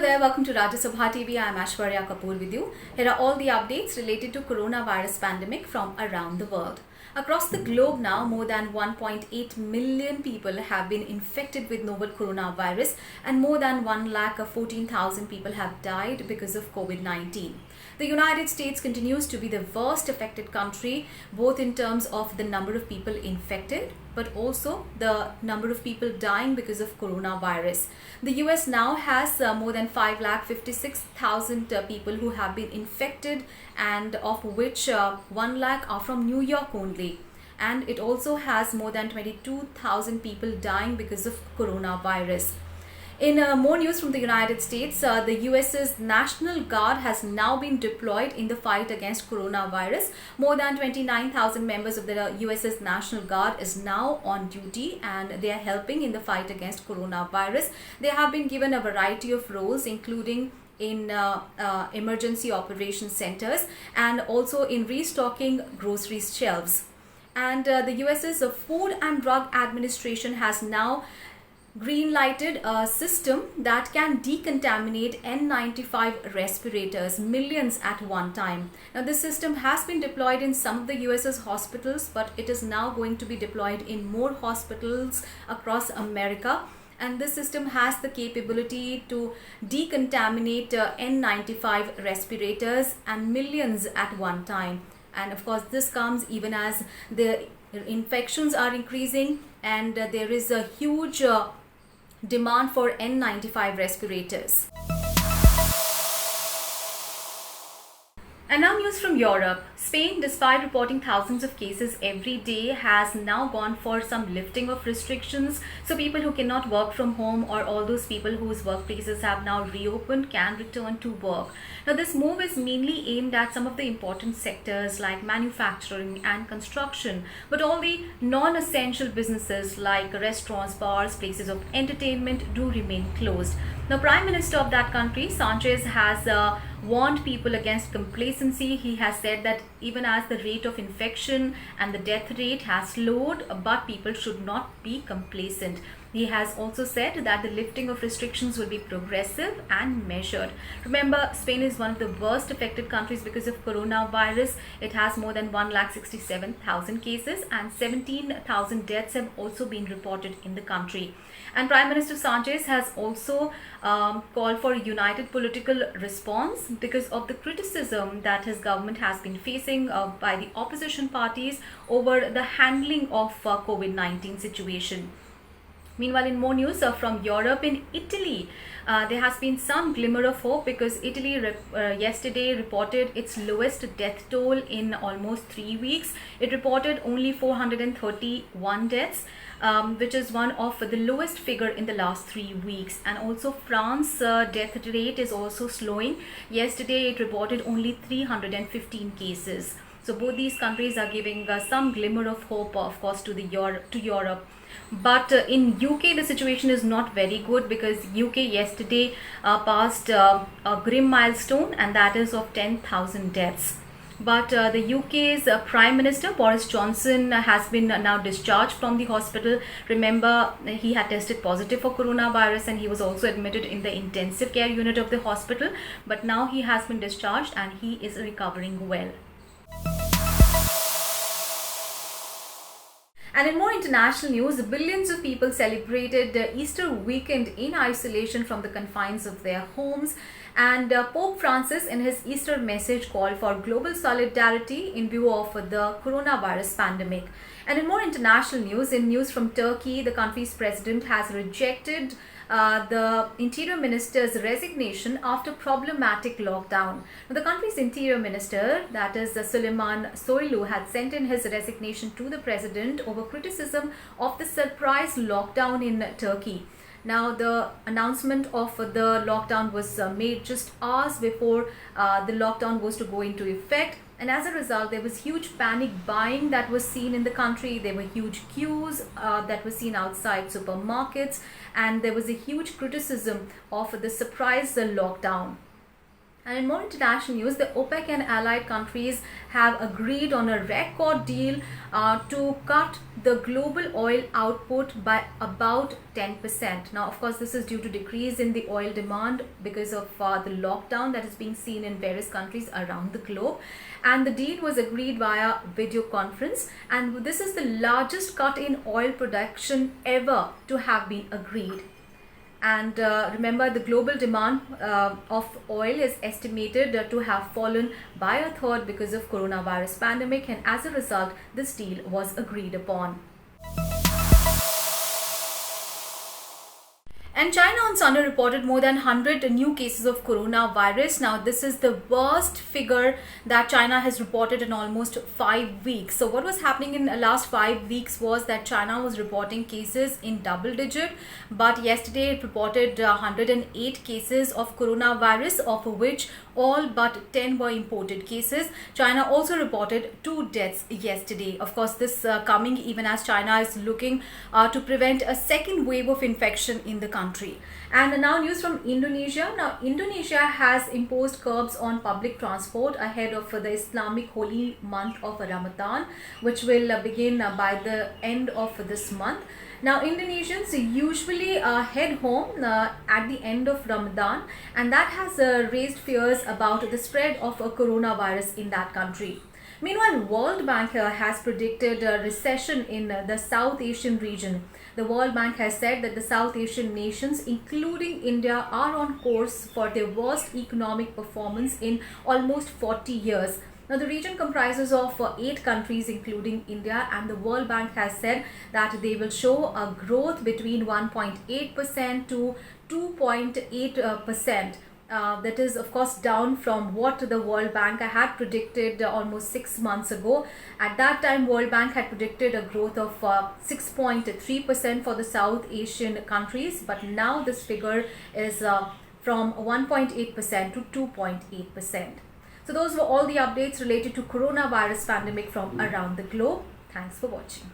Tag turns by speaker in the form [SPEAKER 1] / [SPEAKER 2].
[SPEAKER 1] there, welcome to Rajya Sabha TV. I am Ashwarya Kapoor with you. Here are all the updates related to coronavirus pandemic from around the world. Across the globe now, more than 1.8 million people have been infected with novel coronavirus and more than 1,14,000 people have died because of COVID-19. The United States continues to be the worst affected country, both in terms of the number of people infected, but also the number of people dying because of coronavirus. The US now has more than 5,56,000 people who have been infected, and of which 1 lakh are from New York only. And it also has more than 22,000 people dying because of coronavirus. In more news from the United States, the US's National Guard has now been deployed in the fight against coronavirus. More than 29,000 members of the US's National Guard is now on duty and they are helping in the fight against coronavirus. They have been given a variety of roles, including in emergency operation centers and also in restocking grocery shelves. And the US's Food and Drug Administration has now green-lighted a system that can decontaminate N95 respirators, millions at one time. Now, this system has been deployed in some of the US's hospitals, but it is now going to be deployed in more hospitals across America. And this system has the capability to decontaminate N95 respirators and millions at one time. And of course, this comes even as the infections are increasing and there is a huge demand for N95 respirators. And now news from Europe. Spain, despite reporting thousands of cases every day, has now gone for some lifting of restrictions. So people who cannot work from home or all those people whose workplaces have now reopened can return to work. Now this move is mainly aimed at some of the important sectors like manufacturing and construction, but all the non-essential businesses like restaurants, bars, places of entertainment do remain closed. Now Prime Minister of that country, Sanchez, has warned people against complacency. He has said that even as the rate of infection and the death rate has slowed, but people should not be complacent. He has also said that the lifting of restrictions will be progressive and measured. Remember, Spain is one of the worst affected countries because of coronavirus. It has more than 1,67,000 cases and 17,000 deaths have also been reported in the country. And Prime Minister Sanchez has also called for a united political response because of the criticism that his government has been facing by the opposition parties over the handling of COVID-19 situation. Meanwhile, in more news from Europe, in Italy, there has been some glimmer of hope because Italy yesterday reported its lowest death toll in almost 3 weeks. It reported only 431 deaths, which is one of the lowest figure in the last 3 weeks. And also France death rate is also slowing. Yesterday, it reported only 315 cases. So both these countries are giving some glimmer of hope, of course, to Europe. But in UK, the situation is not very good because UK yesterday passed a grim milestone, and that is of 10,000 deaths. But the UK's Prime Minister Boris Johnson has been now discharged from the hospital. Remember, he had tested positive for coronavirus and he was also admitted in the intensive care unit of the hospital. But now he has been discharged and he is recovering well. And in more international news, billions of people celebrated Easter weekend in isolation from the confines of their homes. And Pope Francis, in his Easter message, called for global solidarity in view of the coronavirus pandemic. And in more international news, in news from Turkey, the country's president has rejected the interior minister's resignation after problematic lockdown. Now, the country's interior minister, that is Süleyman Soylu, had sent in his resignation to the president over criticism of the surprise lockdown in Turkey. Now, the announcement of the lockdown was made just hours before the lockdown was to go into effect. And as a result, there was huge panic buying that was seen in the country. There were huge queues that were seen outside supermarkets. And there was a huge criticism of the surprise lockdown. And in more international news, the OPEC and allied countries have agreed on a record deal to cut the global oil output by about 10%. Now, of course, this is due to decrease in the oil demand because of the lockdown that is being seen in various countries around the globe. And the deal was agreed via video conference. And this is the largest cut in oil production ever to have been agreed. And remember, the global demand of oil is estimated to have fallen by a third because of coronavirus pandemic, and as a result, this deal was agreed upon. And China on Sunday reported more than 100 new cases of coronavirus. Now, this is the worst figure that China has reported in almost 5 weeks. So what was happening in the last 5 weeks was that China was reporting cases in double digit. But yesterday it reported 108 cases of coronavirus, of which all but 10 were imported cases. China also reported 2 deaths yesterday. Of course, this coming even as China is looking to prevent a second wave of infection in the country. And now news from Indonesia. Now, Indonesia has imposed curbs on public transport ahead of the Islamic holy month of Ramadan, which will begin by the end of this month. Now, Indonesians usually head home at the end of Ramadan, and that has raised fears about the spread of a coronavirus in that country. Meanwhile, World Bank has predicted a recession in the South Asian region. The World Bank has said that the South Asian nations, including India, are on course for their worst economic performance in almost 40 years. Now, the region comprises of 8 countries, including India, and the World Bank has said that they will show a growth between 1.8% to 2.8%. That is, of course, down from what the World Bank had predicted almost 6 months ago. At that time, World Bank had predicted a growth of 6.3% for the South Asian countries, but now this figure is from 1.8% to 2.8%. So those were all the updates related to coronavirus pandemic from around the globe. Thanks for watching.